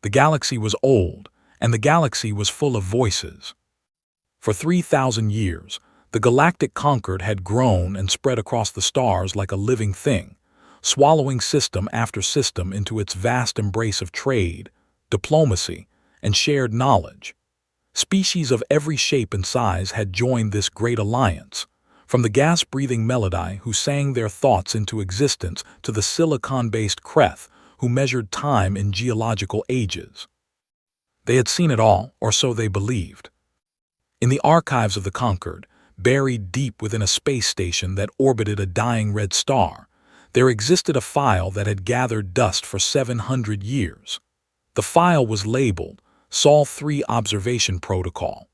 The galaxy was old, and the galaxy was full of voices. For 3,000 years, the galactic concord had grown and spread across the stars like a living thing, swallowing system after system into its vast embrace of trade, diplomacy, and shared knowledge. Species of every shape and size had joined this great alliance, from the gas-breathing Melody who sang their thoughts into existence to the silicon-based Kreth who measured time in geological ages. They had seen it all, or so they believed. In the archives of the Concord, buried deep within a space station that orbited a dying red star, there existed a file that had gathered dust for 700 years. The file was labeled Sol 3 Observation Protocol,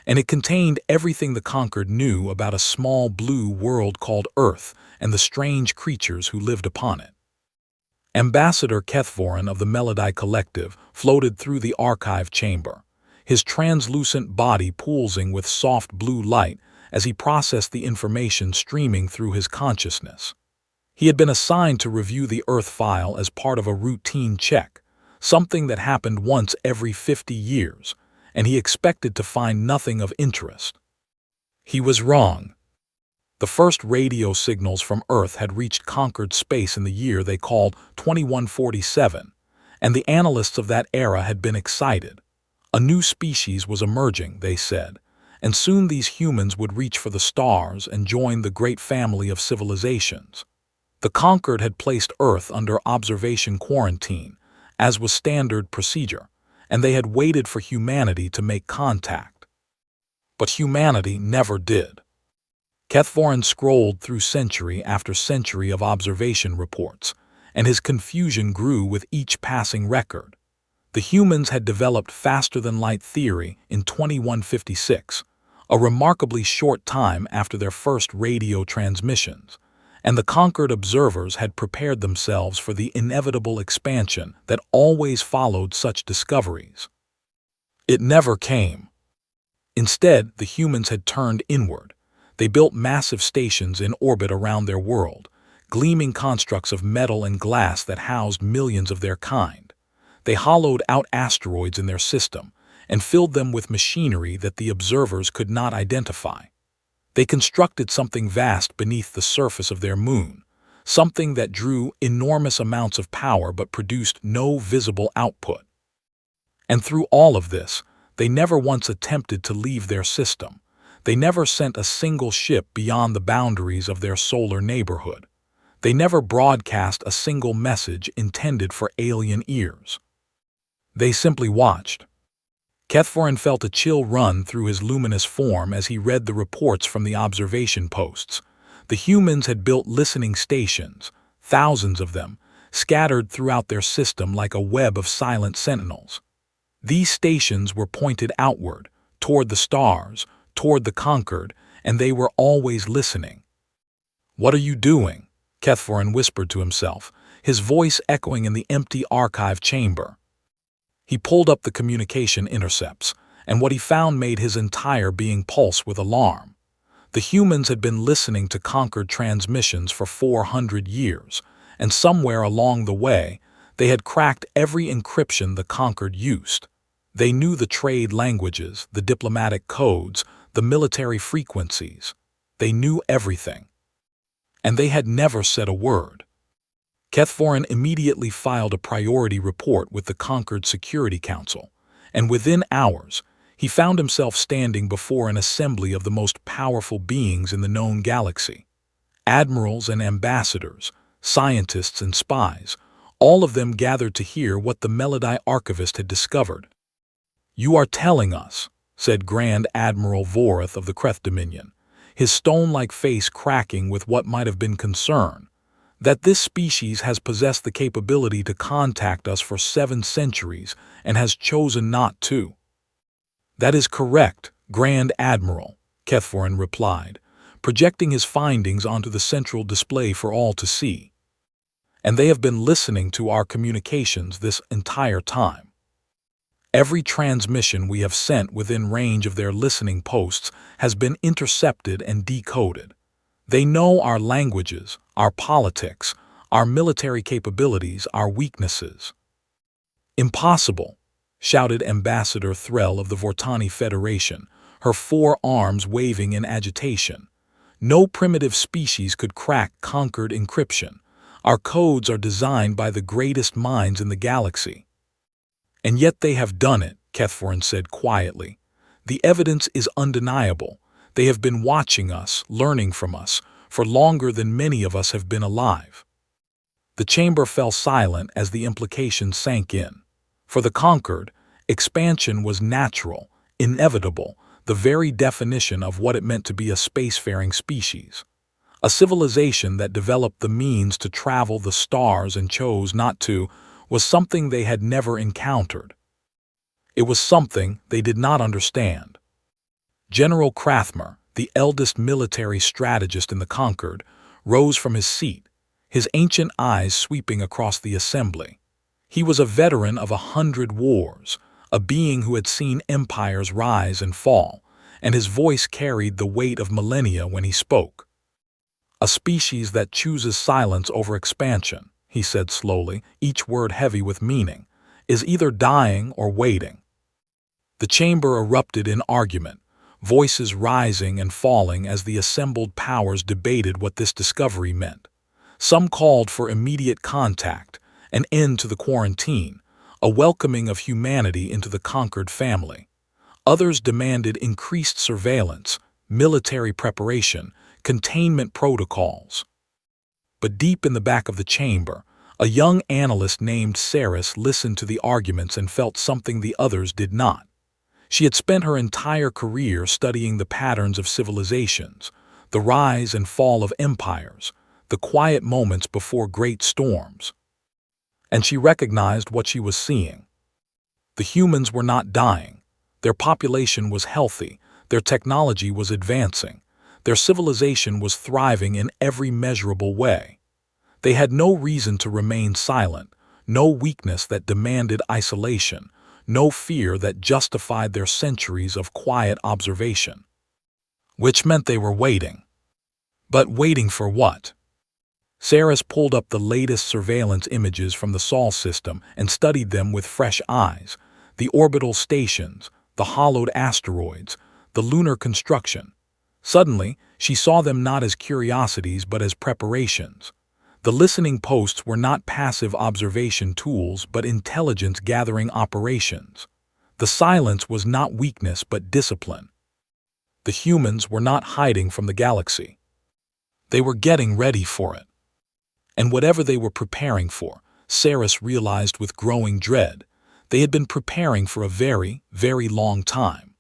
and it contained everything the Concord knew about a small blue world called Earth and the strange creatures who lived upon it. Ambassador Kethvorin of the Melody Collective floated through the archive chamber, his translucent body pulsing with soft blue light as he processed the information streaming through his consciousness. He had been assigned to review the Earth file as part of a routine check, something that happened once every 50 years, and he expected to find nothing of interest. He was wrong. The first radio signals from Earth had reached Concord space in the year they called 2147, and the analysts of that era had been excited. A new species was emerging, they said, and soon these humans would reach for the stars and join the great family of civilizations. The Concord had placed Earth under observation quarantine, as was standard procedure, and they had waited for humanity to make contact. But humanity never did. Kethvorin scrolled through century after century of observation reports, and his confusion grew with each passing record. The humans had developed faster-than-light theory in 2156, a remarkably short time after their first radio transmissions, and the Concord observers had prepared themselves for the inevitable expansion that always followed such discoveries. It never came. Instead, the humans had turned inward. They built massive stations in orbit around their world, gleaming constructs of metal and glass that housed millions of their kind. They hollowed out asteroids in their system and filled them with machinery that the observers could not identify. They constructed something vast beneath the surface of their moon, something that drew enormous amounts of power but produced no visible output. And through all of this, they never once attempted to leave their system. They never sent a single ship beyond the boundaries of their solar neighborhood. They never broadcast a single message intended for alien ears. They simply watched. Kethvorin felt a chill run through his luminous form as he read the reports from the observation posts. The humans had built listening stations, thousands of them, scattered throughout their system like a web of silent sentinels. These stations were pointed outward, toward the stars, toward the Concord, and they were always listening. "What are you doing?" Kethvorin whispered to himself, his voice echoing in the empty archive chamber. He pulled up the communication intercepts, and what he found made his entire being pulse with alarm. The humans had been listening to Concord transmissions for 400 years, and somewhere along the way, they had cracked every encryption the Concord used. They knew the trade languages, the diplomatic codes, the military frequencies. They knew everything. And they had never said a word. Kethvorin immediately filed a priority report with the Concord Security Council, and within hours, he found himself standing before an assembly of the most powerful beings in the known galaxy. Admirals and ambassadors, scientists and spies, all of them gathered to hear what the Melody archivist had discovered. "You are telling us," said Grand Admiral Vorith of the Kreth Dominion, his stone-like face cracking with what might have been concern, "that this species has possessed the capability to contact us for 7 centuries and has chosen not to." "That is correct, Grand Admiral," Kethvorin replied, projecting his findings onto the central display for all to see. "And they have been listening to our communications this entire time. Every transmission we have sent within range of their listening posts has been intercepted and decoded. They know our languages, our politics, our military capabilities, our weaknesses." "Impossible," shouted Ambassador Threll of the Vortani Federation, her 4 arms waving in agitation. "No primitive species could crack conquered encryption. Our codes are designed by the greatest minds in the galaxy." "And yet they have done it," Kethforin said quietly. "The evidence is undeniable. They have been watching us, learning from us, for longer than many of us have been alive." The chamber fell silent as the implications sank in. For the conquered, expansion was natural, inevitable, the very definition of what it meant to be a spacefaring species. A civilization that developed the means to travel the stars and chose not to was something they had never encountered. It was something they did not understand. General Krathmer, the eldest military strategist in the conquered, rose from his seat, his ancient eyes sweeping across the assembly. He was a veteran of 100 wars, a being who had seen empires rise and fall, and his voice carried the weight of millennia when he spoke. "A species that chooses silence over expansion," he said slowly, each word heavy with meaning, "is either dying or waiting." The chamber erupted in argument, voices rising and falling as the assembled powers debated what this discovery meant. Some called for immediate contact, an end to the quarantine, a welcoming of humanity into the conquered family. Others demanded increased surveillance, military preparation, containment protocols. But deep in the back of the chamber, a young analyst named Saris listened to the arguments and felt something the others did not. She had spent her entire career studying the patterns of civilizations, the rise and fall of empires, the quiet moments before great storms. And she recognized what she was seeing. The humans were not dying. Their population was healthy, their technology was advancing, their civilization was thriving in every measurable way. They had no reason to remain silent, no weakness that demanded isolation, no fear that justified their centuries of quiet observation. Which meant they were waiting. But waiting for what? Saris pulled up the latest surveillance images from the Sol system and studied them with fresh eyes. The orbital stations, the hollowed asteroids, the lunar construction. Suddenly, she saw them not as curiosities but as preparations. The listening posts were not passive observation tools but intelligence-gathering operations. The silence was not weakness but discipline. The humans were not hiding from the galaxy. They were getting ready for it. And whatever they were preparing for, Saris realized with growing dread, they had been preparing for a very, very long time.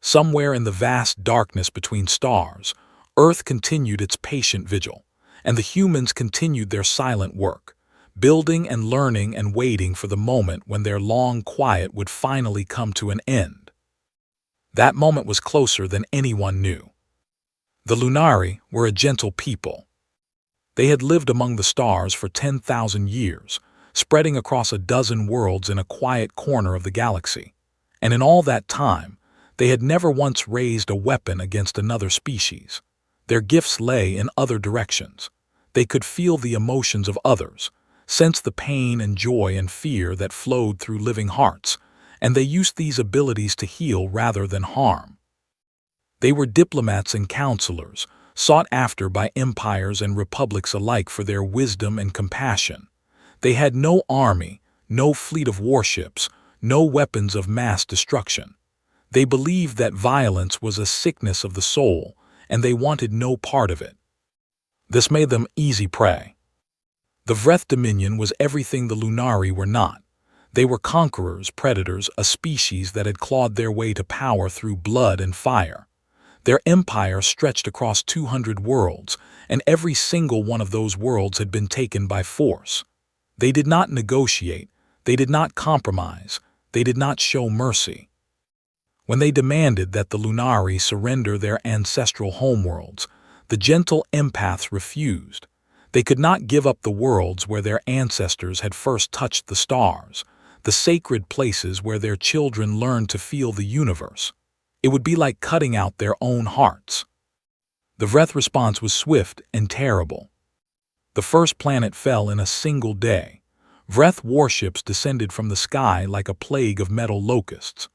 Somewhere in the vast darkness between stars, Earth continued its patient vigil, and the humans continued their silent work, building and learning and waiting for the moment when their long quiet would finally come to an end. That moment was closer than anyone knew. The Lunari were a gentle people. They had lived among the stars for 10,000 years, spreading across a dozen worlds in a quiet corner of the galaxy. And in all that time, they had never once raised a weapon against another species. Their gifts lay in other directions. They could feel the emotions of others, sense the pain and joy and fear that flowed through living hearts, and they used these abilities to heal rather than harm. They were diplomats and counselors, sought after by empires and republics alike for their wisdom and compassion. They had no army, no fleet of warships, no weapons of mass destruction. They believed that violence was a sickness of the soul, and they wanted no part of it. This made them easy prey. The Vreth Dominion was everything the Lunari were not. They were conquerors, predators, a species that had clawed their way to power through blood and fire. Their empire stretched across 200 worlds, and every single one of those worlds had been taken by force. They did not negotiate, they did not compromise, they did not show mercy. When they demanded that the Lunari surrender their ancestral homeworlds, the gentle empaths refused. They could not give up the worlds where their ancestors had first touched the stars, the sacred places where their children learned to feel the universe. It would be like cutting out their own hearts. The Vreth response was swift and terrible. The first planet fell in a single day. Vreth warships descended from the sky like a plague of metal locusts,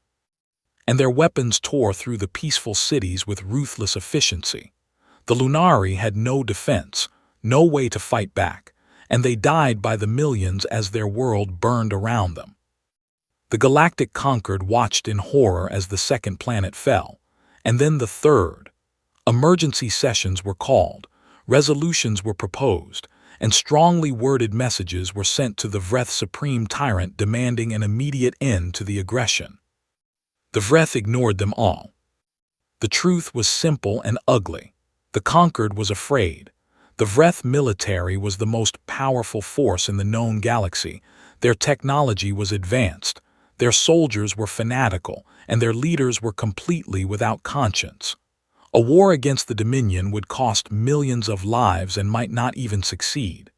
and their weapons tore through the peaceful cities with ruthless efficiency. The Lunari had no defense, no way to fight back, and they died by the millions as their world burned around them. The Galactic Concord watched in horror as the second planet fell, and then the third. Emergency sessions were called, resolutions were proposed, and strongly worded messages were sent to the Vreth Supreme Tyrant demanding an immediate end to the aggression. The Vreth ignored them all. The truth was simple and ugly. The Conquered was afraid. The Vreth military was the most powerful force in the known galaxy. Their technology was advanced. Their soldiers were fanatical, and their leaders were completely without conscience. A war against the Dominion would cost millions of lives and might not even succeed.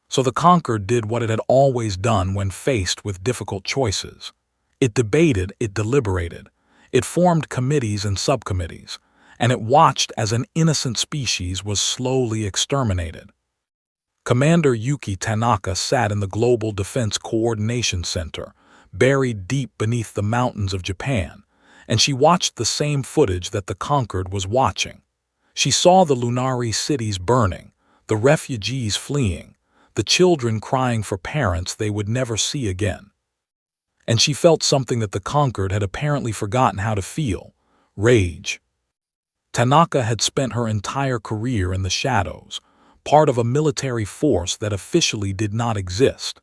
So the Conquered did what it had always done when faced with difficult choices. It debated, it deliberated, it formed committees and subcommittees, and it watched as an innocent species was slowly exterminated. Commander Yuki Tanaka sat in the Global Defense Coordination Center, buried deep beneath the mountains of Japan, and she watched the same footage that the Conquered was watching. She saw the Lunari cities burning, the refugees fleeing, the children crying for parents they would never see again. And she felt something that the Conquered had apparently forgotten how to feel: rage. Tanaka had spent her entire career in the shadows, part of a military force that officially did not exist.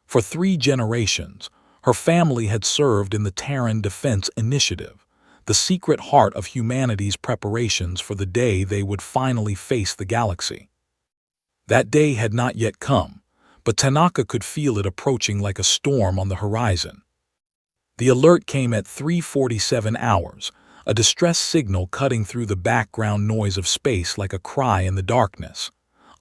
For 3 generations, her family had served in the Terran Defense Initiative, the secret heart of humanity's preparations for the day they would finally face the galaxy. That day had not yet come, but Tanaka could feel it approaching like a storm on the horizon. The alert came at 3:47 hours, a distress signal cutting through the background noise of space like a cry in the darkness.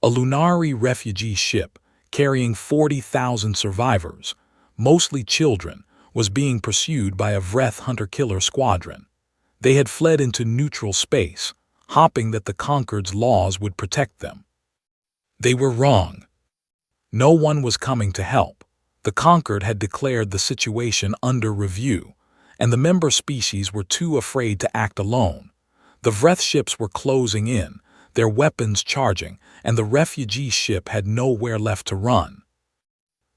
A Lunari refugee ship, carrying 40,000 survivors, mostly children, was being pursued by a Vreth hunter-killer squadron. They had fled into neutral space, hoping that the Conquered's laws would protect them. They were wrong. No one was coming to help. The Conquered had declared the situation under review, and the member species were too afraid to act alone. The Vreth ships were closing in, their weapons charging, and the refugee ship had nowhere left to run.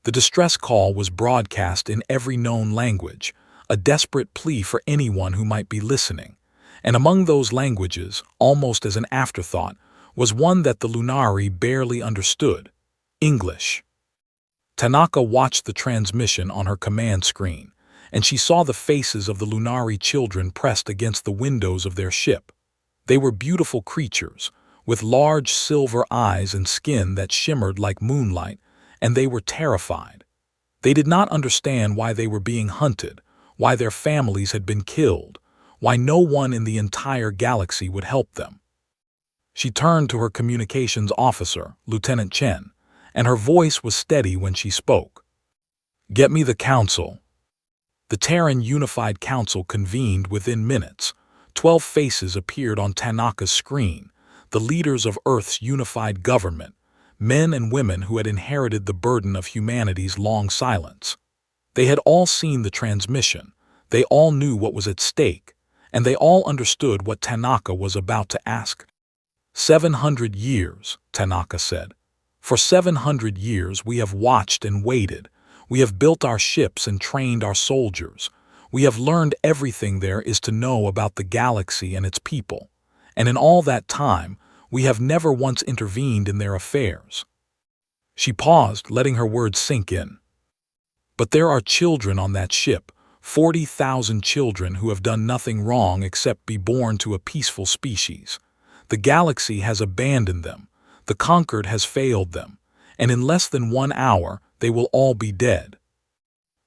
The distress call was broadcast in every known language, a desperate plea for anyone who might be listening. And among those languages, almost as an afterthought, was one that the Lunari barely understood: English. Tanaka watched the transmission on her command screen, and she saw the faces of the Lunari children pressed against the windows of their ship. They were beautiful creatures, with large silver eyes and skin that shimmered like moonlight, and they were terrified. They did not understand why they were being hunted, why their families had been killed, why no one in the entire galaxy would help them. She turned to her communications officer, Lieutenant Chen, and her voice was steady when she spoke. "Get me the Council." The Terran Unified Council convened within minutes. 12 faces appeared on Tanaka's screen, the leaders of Earth's unified government, men and women who had inherited the burden of humanity's long silence. They had all seen the transmission, they all knew what was at stake, and they all understood what Tanaka was about to ask. 700 years, Tanaka said. For 700 years we have watched and waited. We have built our ships and trained our soldiers. We have learned everything there is to know about the galaxy and its people. And in all that time, we have never once intervened in their affairs. She paused, letting her words sink in. But there are children on that ship, 40,000 children who have done nothing wrong except be born to a peaceful species. The galaxy has abandoned them. The Conquered has failed them, and in less than 1 hour, they will all be dead.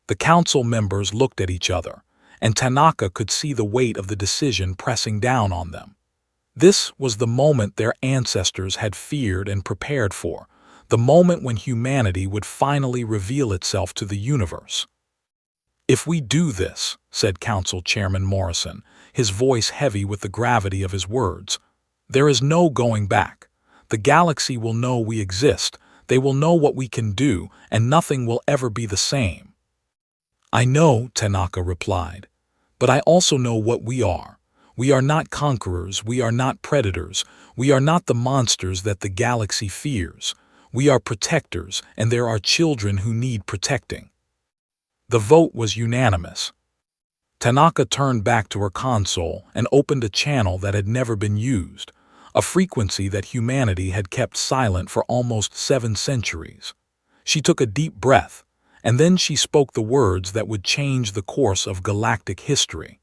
The council members looked at each other, and Tanaka could see the weight of the decision pressing down on them. This was the moment their ancestors had feared and prepared for, the moment when humanity would finally reveal itself to the universe. "If we do this," said Council Chairman Morrison, his voice heavy with the gravity of his words, "there is no going back. The galaxy will know we exist, They will know what we can do, and nothing will ever be the same." "I know," Tanaka replied, "but I also know what we are. We are not conquerors, we are not predators, we are not the monsters that the galaxy fears. We are protectors, and there are children who need protecting." The vote was unanimous. Tanaka turned back to her console and opened a channel that had never been used, a frequency that humanity had kept silent for almost 7 centuries. She took a deep breath, and then she spoke the words that would change the course of galactic history.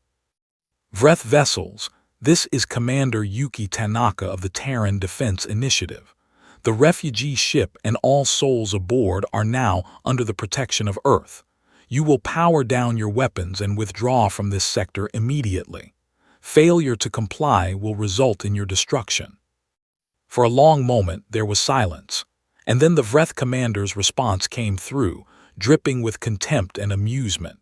"Vreth vessels, this is Commander Yuki Tanaka of the Terran Defense Initiative. The refugee ship and all souls aboard are now under the protection of Earth. You will power down your weapons and withdraw from this sector immediately. Failure to comply will result in your destruction." For a long moment there was silence, and then the Vreth commander's response came through, dripping with contempt and amusement.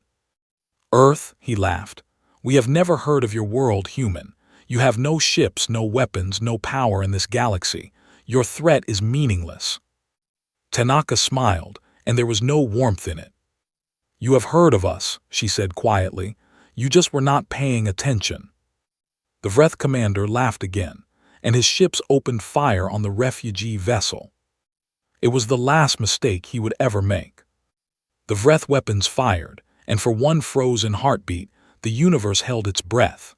"Earth," he laughed, "we have never heard of your world, human. You have no ships, no weapons, no power in this galaxy. Your threat is meaningless." Tanaka smiled, and there was no warmth in it. "You have heard of us," she said quietly. "You just were not paying attention." The Vreth commander laughed again, and his ships opened fire on the refugee vessel. It was the last mistake he would ever make. The Vreth weapons fired, and for one frozen heartbeat, the universe held its breath.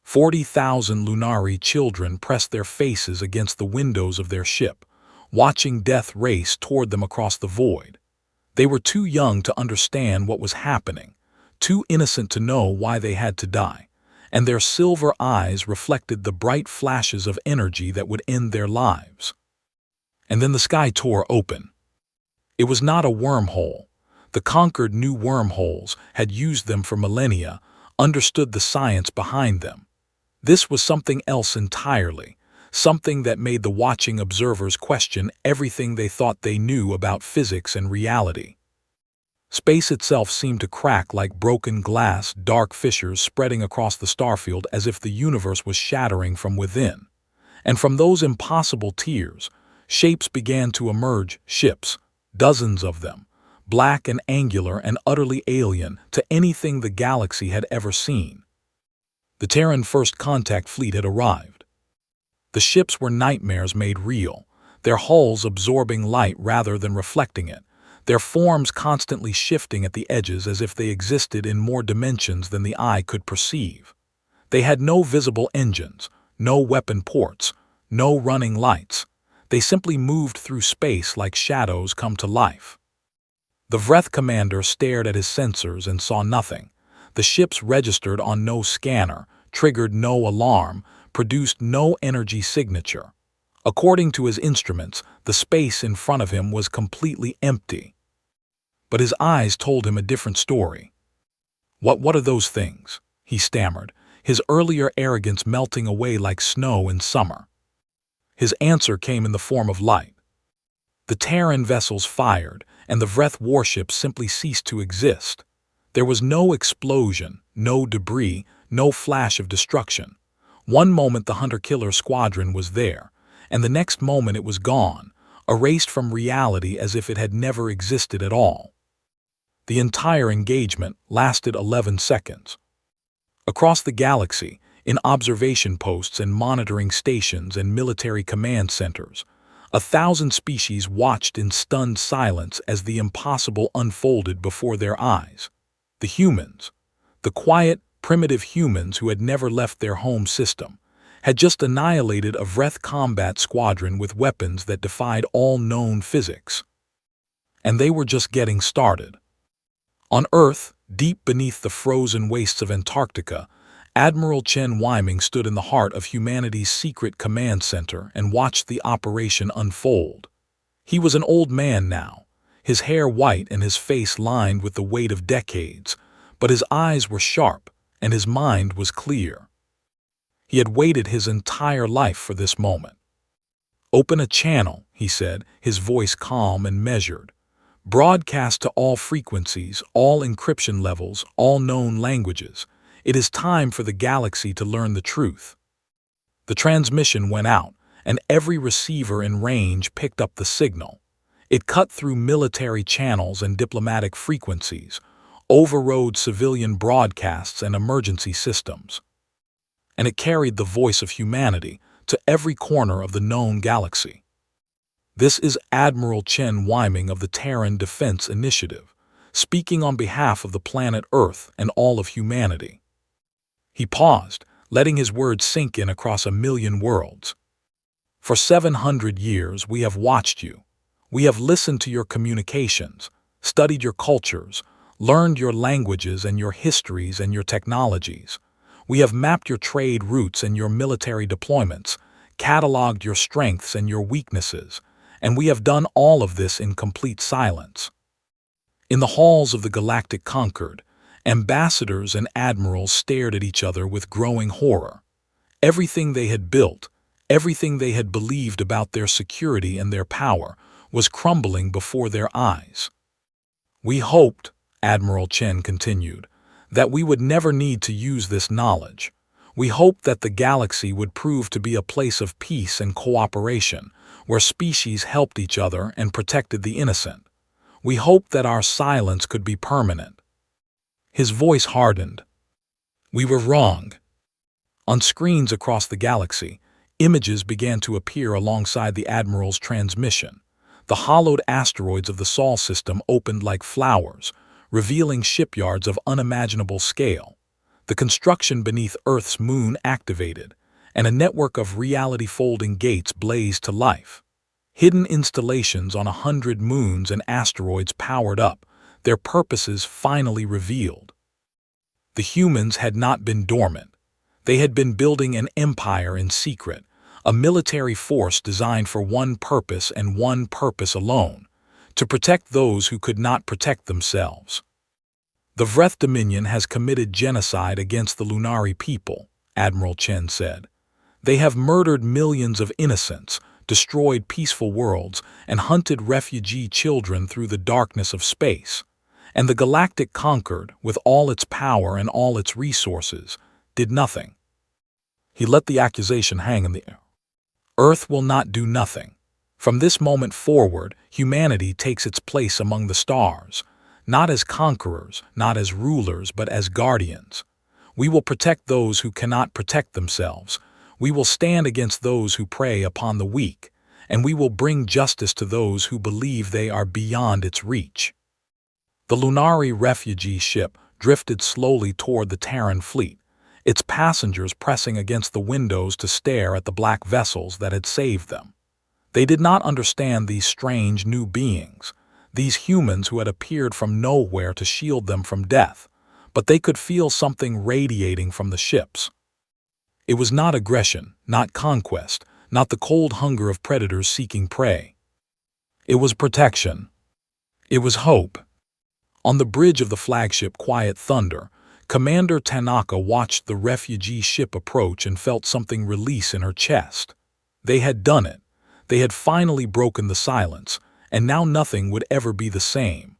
40,000 Lunari children pressed their faces against the windows of their ship, watching death race toward them across the void. They were too young to understand what was happening, too innocent to know why they had to die, and their silver eyes reflected the bright flashes of energy that would end their lives. And then the sky tore open. It was not a wormhole. The conquered knew wormholes, had used them for millennia, understood the science behind them. This was something else entirely, something that made the watching observers question everything they thought they knew about physics and reality. Space itself seemed to crack like broken glass, dark fissures spreading across the starfield as if the universe was shattering from within. And from those impossible tears, shapes began to emerge, ships, dozens of them, black and angular and utterly alien to anything the galaxy had ever seen. The Terran First Contact Fleet had arrived. The ships were nightmares made real, their hulls absorbing light rather than reflecting it, their forms constantly shifting at the edges as if they existed in more dimensions than the eye could perceive. They had no visible engines, no weapon ports, no running lights. They simply moved through space like shadows come to life. The Vreth commander stared at his sensors and saw nothing. The ships registered on no scanner, triggered no alarm, produced no energy signature. According to his instruments, the space in front of him was completely empty. But his eyes told him a different story. What are those things?" he stammered, his earlier arrogance melting away like snow in summer. His answer came in the form of light. The Terran vessels fired, and the Vreth warships simply ceased to exist. There was no explosion, no debris, no flash of destruction. One moment the hunter-killer squadron was there, and the next moment it was gone, erased from reality as if it had never existed at all. The entire engagement lasted 11 seconds. Across the galaxy, in observation posts and monitoring stations and military command centers, 1,000 species watched in stunned silence as the impossible unfolded before their eyes. The humans, the quiet, primitive humans who had never left their home system, had just annihilated a Vreth combat squadron with weapons that defied all known physics. And they were just getting started. On Earth, deep beneath the frozen wastes of Antarctica, Admiral Chen Wyming stood in the heart of humanity's secret command center and watched the operation unfold. He was an old man now, his hair white and his face lined with the weight of decades, but his eyes were sharp and his mind was clear. He had waited his entire life for this moment. "Open a channel," he said, his voice calm and measured. "Broadcast to all frequencies, all encryption levels, all known languages. It is time for the galaxy to learn the truth." The transmission went out, and every receiver in range picked up the signal. It cut through military channels and diplomatic frequencies, overrode civilian broadcasts and emergency systems. And it carried the voice of humanity to every corner of the known galaxy. This is Admiral Chen Wyming of the Terran Defense Initiative, speaking on behalf of the planet Earth and all of humanity. He paused, letting his words sink in across 1,000,000 worlds. For 700 years we have watched you. We have listened to your communications, studied your cultures, learned your languages and your histories and your technologies. We have mapped your trade routes and your military deployments, cataloged your strengths and your weaknesses, and we have done all of this in complete silence. In the halls of the Galactic Concord, ambassadors and admirals stared at each other with growing horror. Everything they had built, everything they had believed about their security and their power, was crumbling before their eyes. "We hoped," Admiral Chen continued, "that we would never need to use this knowledge. We hoped that the galaxy would prove to be a place of peace and cooperation, where species helped each other and protected the innocent. We hoped that our silence could be permanent." His voice hardened. "We were wrong." On screens across the galaxy, images began to appear alongside the Admiral's transmission. The hollowed asteroids of the Sol system opened like flowers, revealing shipyards of unimaginable scale. The construction beneath Earth's moon activated, and a network of reality-folding gates blazed to life. Hidden installations on 100 moons and asteroids powered up, their purposes finally revealed. The humans had not been dormant. They had been building an empire in secret, a military force designed for one purpose and one purpose alone, to protect those who could not protect themselves. "The Vreth Dominion has committed genocide against the Lunari people," Admiral Chen said. "They have murdered millions of innocents, destroyed peaceful worlds, and hunted refugee children through the darkness of space. And the Galactic Concord, with all its power and all its resources, did nothing." He let the accusation hang in the air. "Earth will not do nothing. From this moment forward, humanity takes its place among the stars, not as conquerors, not as rulers, but as guardians. We will protect those who cannot protect themselves. We will stand against those who prey upon the weak, and we will bring justice to those who believe they are beyond its reach." The Lunari refugee ship drifted slowly toward the Terran fleet, its passengers pressing against the windows to stare at the black vessels that had saved them. They did not understand these strange new beings, these humans who had appeared from nowhere to shield them from death, but they could feel something radiating from the ships. It was not aggression, not conquest, not the cold hunger of predators seeking prey. It was protection. It was hope. On the bridge of the flagship Quiet Thunder, Commander Tanaka watched the refugee ship approach and felt something release in her chest. They had done it. They had finally broken the silence, and now nothing would ever be the same.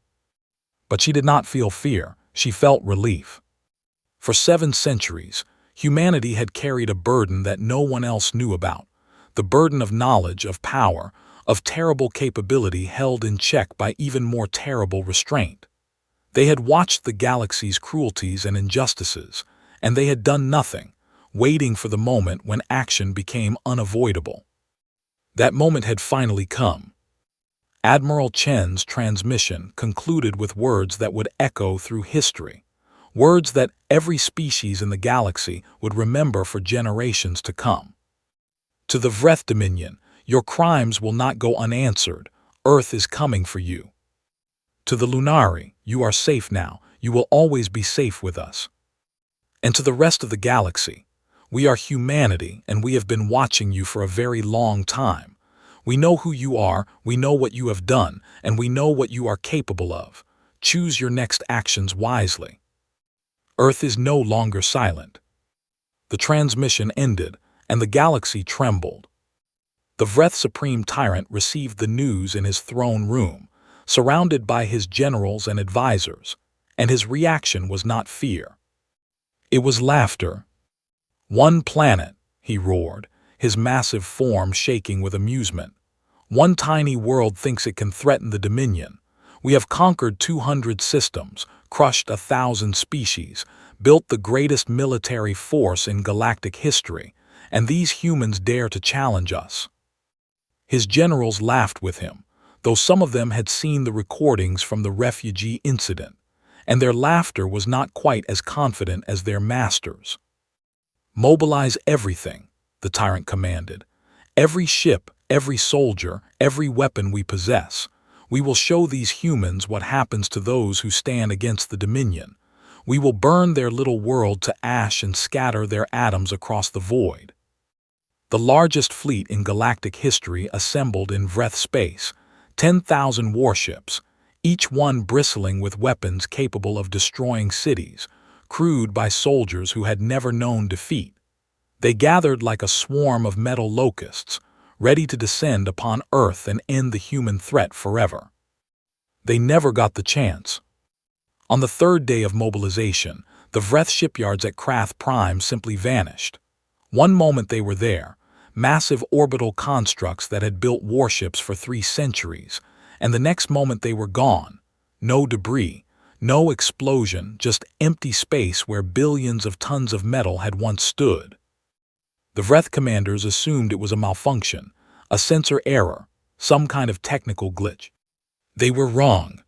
But she did not feel fear. She felt relief. For 7 centuries, humanity had carried a burden that no one else knew about, the burden of knowledge, of power, of terrible capability held in check by even more terrible restraint. They had watched the galaxy's cruelties and injustices, and they had done nothing, waiting for the moment when action became unavoidable. That moment had finally come. Admiral Chen's transmission concluded with words that would echo through history, words that every species in the galaxy would remember for generations to come. "To the Vreth Dominion, your crimes will not go unanswered. Earth is coming for you. To the Lunari, you are safe now. You will always be safe with us. And to the rest of the galaxy, we are humanity and we have been watching you for a very long time. We know who you are, we know what you have done, and we know what you are capable of. Choose your next actions wisely." Earth is no longer silent. The transmission ended, and the galaxy trembled. The Vreth Supreme Tyrant received the news in his throne room, surrounded by his generals and advisors, and his reaction was not fear. It was laughter. "One planet," he roared, his massive form shaking with amusement. One tiny world thinks it can threaten the Dominion. We have conquered 200 systems, crushed 1,000 species, built the greatest military force in galactic history, and these humans dare to challenge us." His generals laughed with him, though some of them had seen the recordings from the refugee incident, and their laughter was not quite as confident as their masters. "Mobilize everything," the tyrant commanded. "Every ship, every soldier, every weapon we possess. We will show these humans what happens to those who stand against the Dominion. We will burn their little world to ash and scatter their atoms across the void." The largest fleet in galactic history assembled in Vreth space, 10,000 warships, each one bristling with weapons capable of destroying cities, crewed by soldiers who had never known defeat. They gathered like a swarm of metal locusts, ready to descend upon Earth and end the human threat forever. They never got the chance. On the third day of mobilization, the Vreth shipyards at Krath Prime simply vanished. One moment they were there, massive orbital constructs that had built warships for 3 centuries, and the next moment they were gone. No debris, no explosion, just empty space where billions of tons of metal had once stood. The Vreth commanders assumed it was a malfunction, a sensor error, some kind of technical glitch. They were wrong.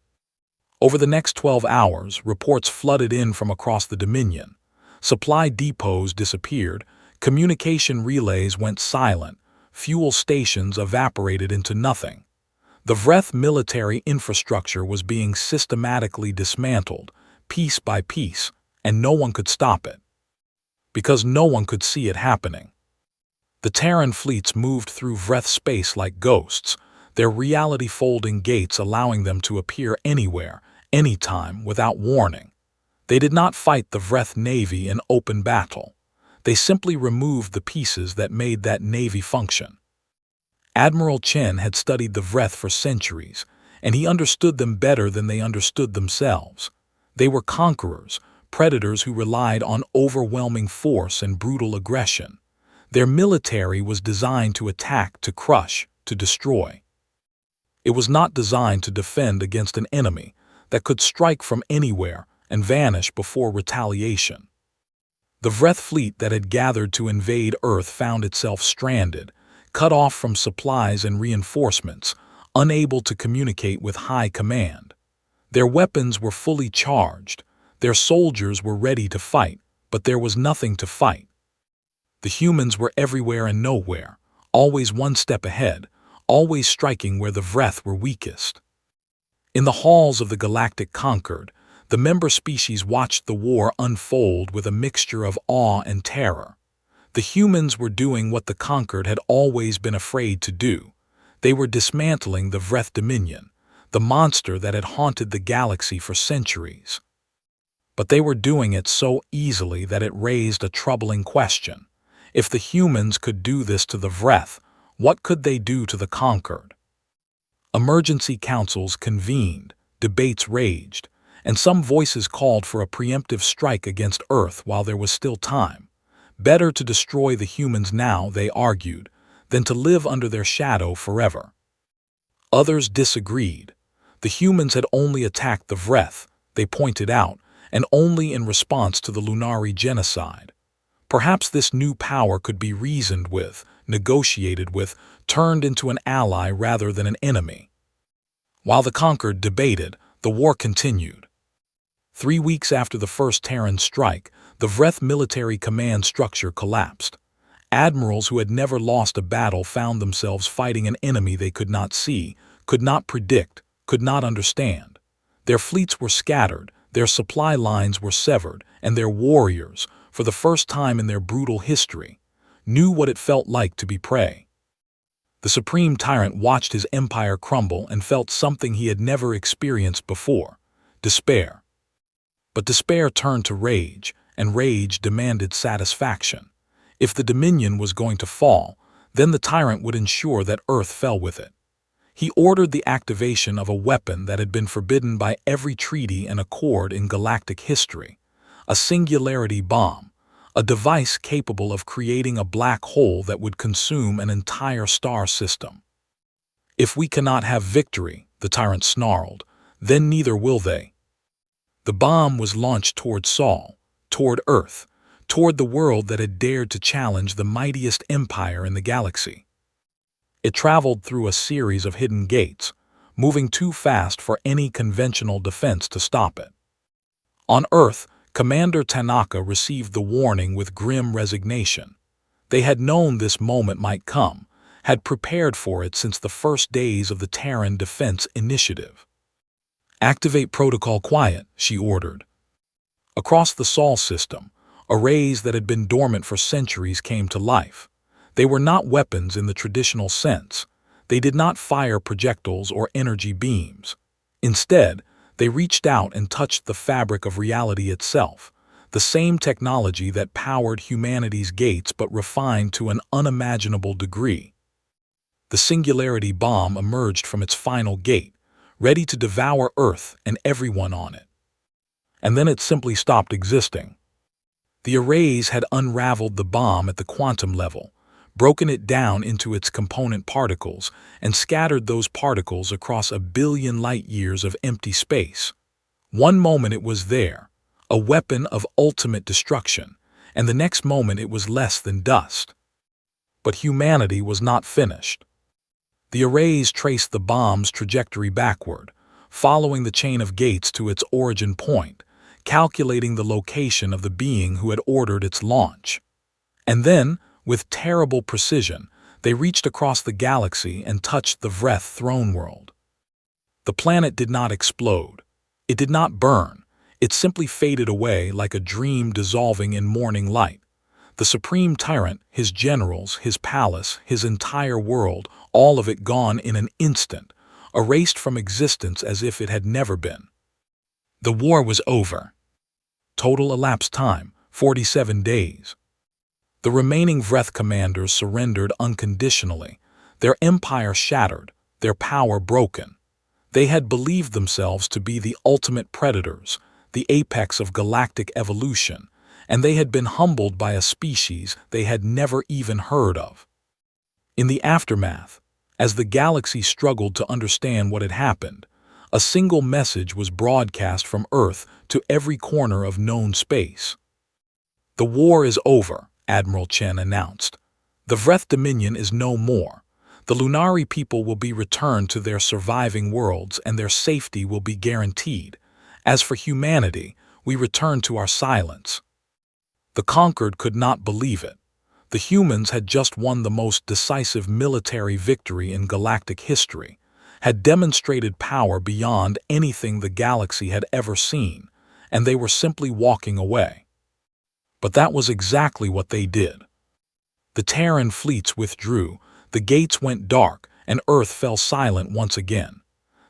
Over the next 12 hours, reports flooded in from across the Dominion. Supply depots disappeared, communication relays went silent, fuel stations evaporated into nothing. The Vreth military infrastructure was being systematically dismantled, piece by piece, and no one could stop it. Because no one could see it happening. The Terran fleets moved through Vreth space like ghosts, their reality-folding gates allowing them to appear anywhere, anytime, without warning. They did not fight the Vreth Navy in open battle. They simply removed the pieces that made that Navy function. Admiral Chen had studied the Vreth for centuries, and he understood them better than they understood themselves. They were conquerors, predators who relied on overwhelming force and brutal aggression. Their military was designed to attack, to crush, to destroy. It was not designed to defend against an enemy that could strike from anywhere and vanish before retaliation. The Vreth fleet that had gathered to invade Earth found itself stranded, cut off from supplies and reinforcements, unable to communicate with high command. Their weapons were fully charged, their soldiers were ready to fight, but there was nothing to fight. The humans were everywhere and nowhere, always one step ahead, always striking where the Vreth were weakest. In the halls of the Galactic Concord, the member species watched the war unfold with a mixture of awe and terror. The humans were doing what the Conquered had always been afraid to do. They were dismantling the Vreth Dominion, the monster that had haunted the galaxy for centuries. But they were doing it so easily that it raised a troubling question. If the humans could do this to the Vreth, what could they do to the Conquered? Emergency councils convened, debates raged, and some voices called for a preemptive strike against Earth while there was still time. Better to destroy the humans now, they argued, than to live under their shadow forever. Others disagreed. The humans had only attacked the Vreth, they pointed out, and only in response to the Lunari genocide. Perhaps this new power could be reasoned with, negotiated with, turned into an ally rather than an enemy. While the Conquered debated, the war continued. 3 weeks after the first Terran strike, the Vreth military command structure collapsed. Admirals who had never lost a battle found themselves fighting an enemy they could not see, could not predict, could not understand. Their fleets were scattered, their supply lines were severed, and their warriors, for the first time in their brutal history, knew what it felt like to be prey. The Supreme Tyrant watched his empire crumble and felt something he had never experienced before: despair. But despair turned to rage, and rage demanded satisfaction. If the Dominion was going to fall, then the Tyrant would ensure that Earth fell with it. He ordered the activation of a weapon that had been forbidden by every treaty and accord in galactic history: a singularity bomb, a device capable of creating a black hole that would consume an entire star system. "If we cannot have victory," the tyrant snarled, "then neither will they." The bomb was launched toward Sol, toward Earth, toward the world that had dared to challenge the mightiest empire in the galaxy. It traveled through a series of hidden gates, moving too fast for any conventional defense to stop it. On Earth, Commander Tanaka received the warning with grim resignation. They had known this moment might come, had prepared for it since the first days of the Terran Defense Initiative. "Activate Protocol Quiet," she ordered. Across the Sol system, arrays that had been dormant for centuries came to life. They were not weapons in the traditional sense. They did not fire projectiles or energy beams. Instead, they reached out and touched the fabric of reality itself, the same technology that powered humanity's gates but refined to an unimaginable degree. The Singularity Bomb emerged from its final gate, ready to devour Earth and everyone on it. And then it simply stopped existing. The arrays had unraveled the bomb at the quantum level, broken it down into its component particles, and scattered those particles across 1 billion light-years of empty space. One moment it was there, a weapon of ultimate destruction, and the next moment it was less than dust. But humanity was not finished. The arrays traced the bomb's trajectory backward, following the chain of gates to its origin point, calculating the location of the being who had ordered its launch. And then, with terrible precision, they reached across the galaxy and touched the Vreth throne world. The planet did not explode. It did not burn. It simply faded away like a dream dissolving in morning light. The supreme tyrant, his generals, his palace, his entire world, all of it gone in an instant, erased from existence as if it had never been. The war was over. Total elapsed time, 47 days. The remaining Vreth commanders surrendered unconditionally, their empire shattered, their power broken. They had believed themselves to be the ultimate predators, the apex of galactic evolution, and they had been humbled by a species they had never even heard of. In the aftermath, as the galaxy struggled to understand what had happened, a single message was broadcast from Earth to every corner of known space. "The war is over," Admiral Chen announced. "The Vreth Dominion is no more. The Lunari people will be returned to their surviving worlds and their safety will be guaranteed. As for humanity, we return to our silence." The conquered could not believe it. The humans had just won the most decisive military victory in galactic history, had demonstrated power beyond anything the galaxy had ever seen, and they were simply walking away. But that was exactly what they did. The Terran fleets withdrew, the gates went dark, and Earth fell silent once again.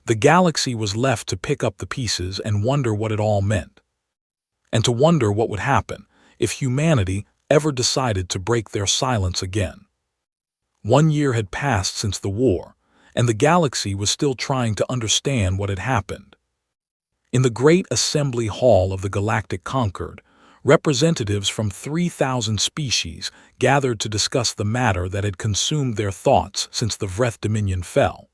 The galaxy was left to pick up the pieces and wonder what it all meant. And to wonder what would happen if humanity ever decided to break their silence again. 1 year had passed since the war, and the galaxy was still trying to understand what had happened. In the great assembly hall of the Galactic Concord, representatives from 3,000 species gathered to discuss the matter that had consumed their thoughts since the Vreth Dominion fell.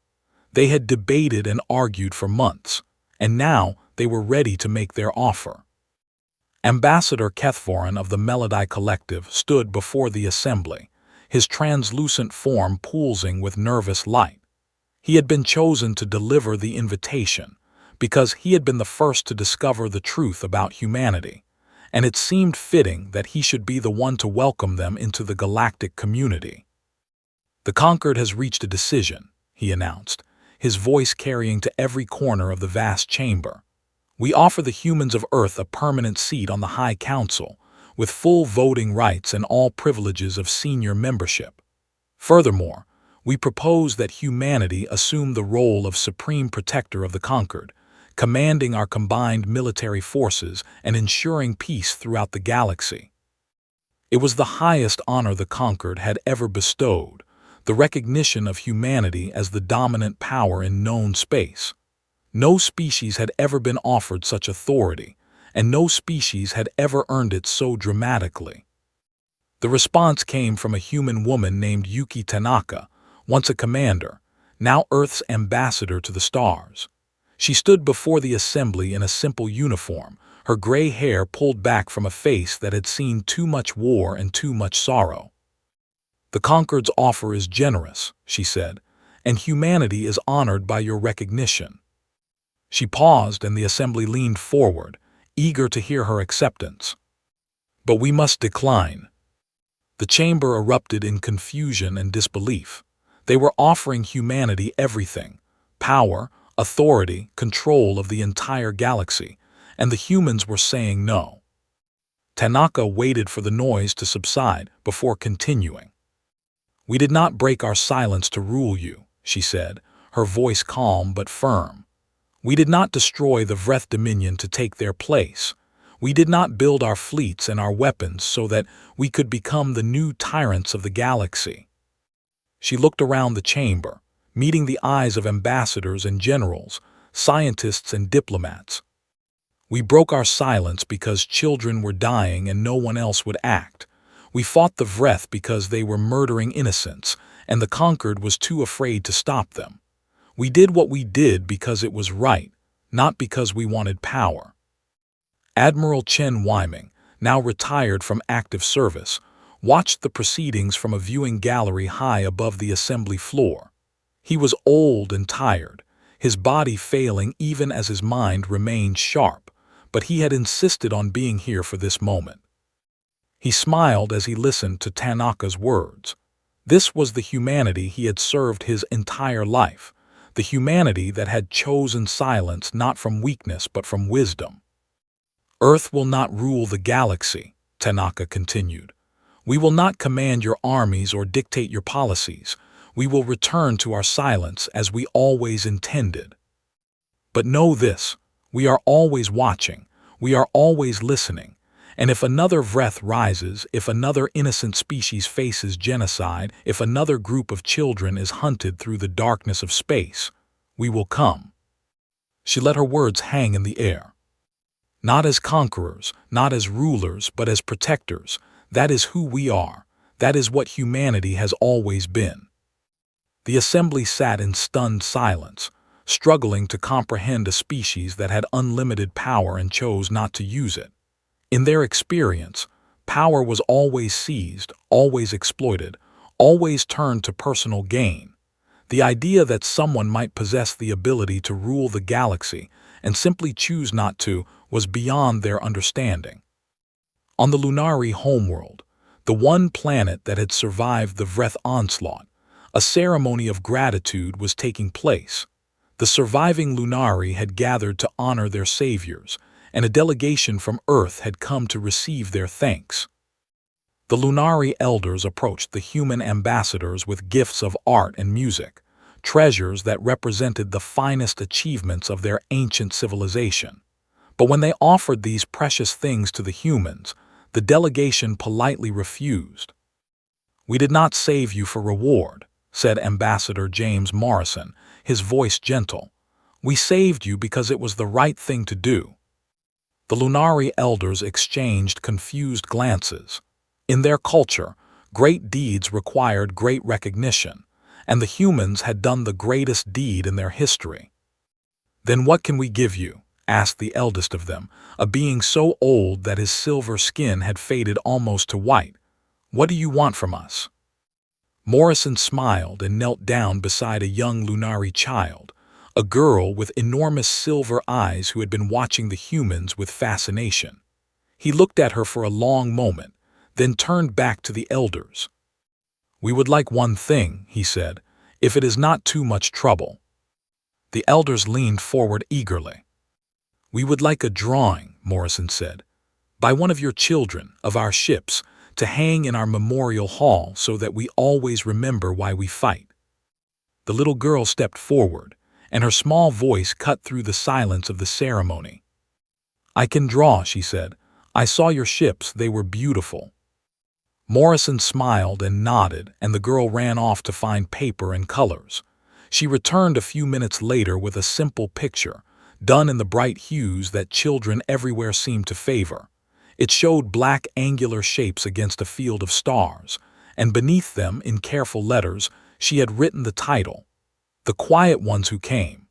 They had debated and argued for months, and now they were ready to make their offer. Ambassador Kethvorin of the Melody Collective stood before the assembly, his translucent form pulsing with nervous light. He had been chosen to deliver the invitation because he had been the first to discover the truth about humanity, and it seemed fitting that he should be the one to welcome them into the galactic community. "The Conquered has reached a decision," he announced, his voice carrying to every corner of the vast chamber. "We offer the humans of Earth a permanent seat on the High Council, with full voting rights and all privileges of senior membership. Furthermore, we propose that humanity assume the role of supreme protector of the conquered, commanding our combined military forces and ensuring peace throughout the galaxy." It was the highest honor the conquered had ever bestowed, the recognition of humanity as the dominant power in known space. No species had ever been offered such authority, and no species had ever earned it so dramatically. The response came from a human woman named Yuki Tanaka, once a commander, now Earth's ambassador to the stars. She stood before the assembly in a simple uniform, her gray hair pulled back from a face that had seen too much war and too much sorrow. "The Concord's offer is generous," she said, "and humanity is honored by your recognition." She paused and the assembly leaned forward, eager to hear her acceptance. "But we must decline." The chamber erupted in confusion and disbelief. They were offering humanity everything: power, authority, control of the entire galaxy, and the humans were saying no. Tanaka waited for the noise to subside before continuing. "We did not break our silence to rule you," she said, her voice calm but firm. "We did not destroy the Vreth Dominion to take their place. We did not build our fleets and our weapons so that we could become the new tyrants of the galaxy." She looked around the chamber, meeting the eyes of ambassadors and generals, scientists and diplomats. "We broke our silence because children were dying and no one else would act. We fought the Vreth because they were murdering innocents, and the Conquered was too afraid to stop them. We did what we did because it was right, not because we wanted power." Admiral Chen Wyming, now retired from active service, watched the proceedings from a viewing gallery high above the assembly floor. He was old and tired, his body failing even as his mind remained sharp, but he had insisted on being here for this moment. He smiled as he listened to Tanaka's words. This was the humanity he had served his entire life, the humanity that had chosen silence not from weakness but from wisdom. "Earth will not rule the galaxy," Tanaka continued. "We will not command your armies or dictate your policies. We will return to our silence as we always intended. But know this, we are always watching, we are always listening, and if another Vreth rises, if another innocent species faces genocide, if another group of children is hunted through the darkness of space, we will come." She let her words hang in the air. "Not as conquerors, not as rulers, but as protectors. That is who we are. That is what humanity has always been." The assembly sat in stunned silence, struggling to comprehend a species that had unlimited power and chose not to use it. In their experience, power was always seized, always exploited, always turned to personal gain. The idea that someone might possess the ability to rule the galaxy and simply choose not to was beyond their understanding. On the Lunari homeworld, the one planet that had survived the Vreth onslaught, a ceremony of gratitude was taking place. The surviving Lunari had gathered to honor their saviors, and a delegation from Earth had come to receive their thanks. The Lunari elders approached the human ambassadors with gifts of art and music, treasures that represented the finest achievements of their ancient civilization. But when they offered these precious things to the humans, the delegation politely refused. "We did not save you for reward," said Ambassador James Morrison, his voice gentle. "We saved you because it was the right thing to do." The Lunari elders exchanged confused glances. In their culture, great deeds required great recognition, and the humans had done the greatest deed in their history. "Then what can we give you?" asked the eldest of them, a being so old that his silver skin had faded almost to white. "What do you want from us?" Morrison smiled and knelt down beside a young Lunari child, a girl with enormous silver eyes who had been watching the humans with fascination. He looked at her for a long moment, then turned back to the elders. "We would like one thing," he said, "if it is not too much trouble." The elders leaned forward eagerly. "We would like a drawing," Morrison said, "by one of your children, of our ships, to hang in our memorial hall so that we always remember why we fight." The little girl stepped forward, and her small voice cut through the silence of the ceremony. "I can draw," she said. "I saw your ships, they were beautiful." Morrison smiled and nodded, and the girl ran off to find paper and colors. She returned a few minutes later with a simple picture, done in the bright hues that children everywhere seemed to favor. It showed black angular shapes against a field of stars, and beneath them, in careful letters, she had written the title, the quiet ones who came.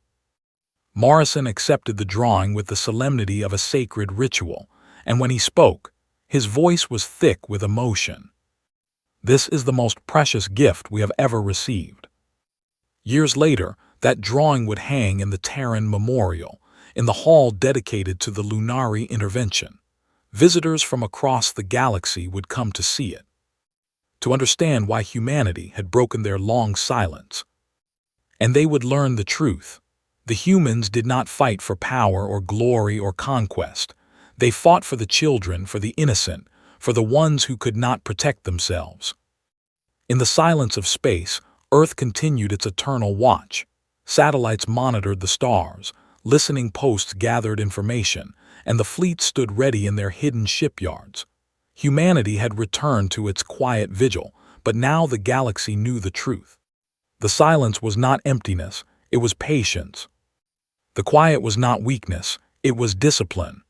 Morrison accepted the drawing with the solemnity of a sacred ritual, and when he spoke, his voice was thick with emotion. This is the most precious gift we have ever received. Years later, that drawing would hang in the Terran Memorial, in the hall dedicated to the Lunari intervention. Visitors from across the galaxy would come to see it, to understand why humanity had broken their long silence. And they would learn the truth. The humans did not fight for power or glory or conquest. They fought for the children, for the innocent, for the ones who could not protect themselves. In the silence of space, Earth continued its eternal watch. Satellites monitored the stars, listening posts gathered information, and the fleet stood ready in their hidden shipyards. Humanity had returned to its quiet vigil, but now the galaxy knew the truth. The silence was not emptiness, it was patience. The quiet was not weakness, it was discipline.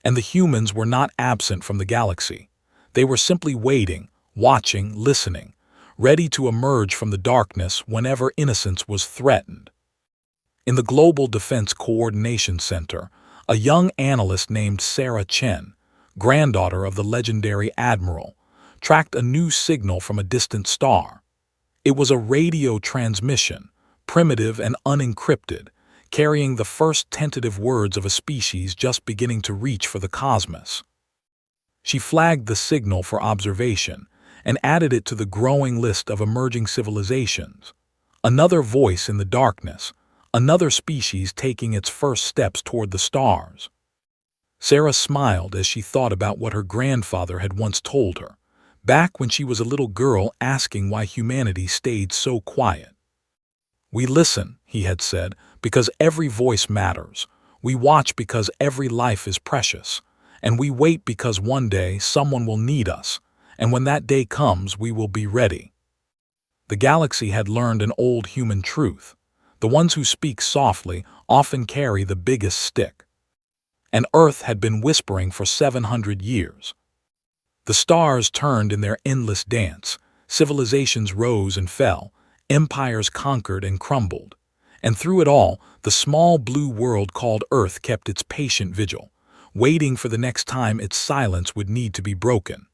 And the humans were not absent from the galaxy. They were simply waiting, watching, listening, ready to emerge from the darkness whenever innocence was threatened. In the Global Defense Coordination Center, a young analyst named Sarah Chen, granddaughter of the legendary Admiral, tracked a new signal from a distant star. It was a radio transmission, primitive and unencrypted, carrying the first tentative words of a species just beginning to reach for the cosmos. She flagged the signal for observation and added it to the growing list of emerging civilizations. Another voice in the darkness, another species taking its first steps toward the stars. Sarah smiled as she thought about what her grandfather had once told her, back when she was a little girl asking why humanity stayed so quiet. "We listen," he had said, "because every voice matters. We watch because every life is precious. And we wait because one day someone will need us, and when that day comes, we will be ready." The galaxy had learned an old human truth. The ones who speak softly often carry the biggest stick. And Earth had been whispering for 700 years. The stars turned in their endless dance, civilizations rose and fell, empires conquered and crumbled. And through it all, the small blue world called Earth kept its patient vigil, waiting for the next time its silence would need to be broken.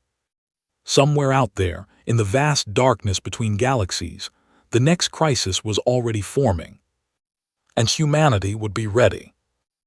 Somewhere out there, in the vast darkness between galaxies, the next crisis was already forming. And humanity would be ready.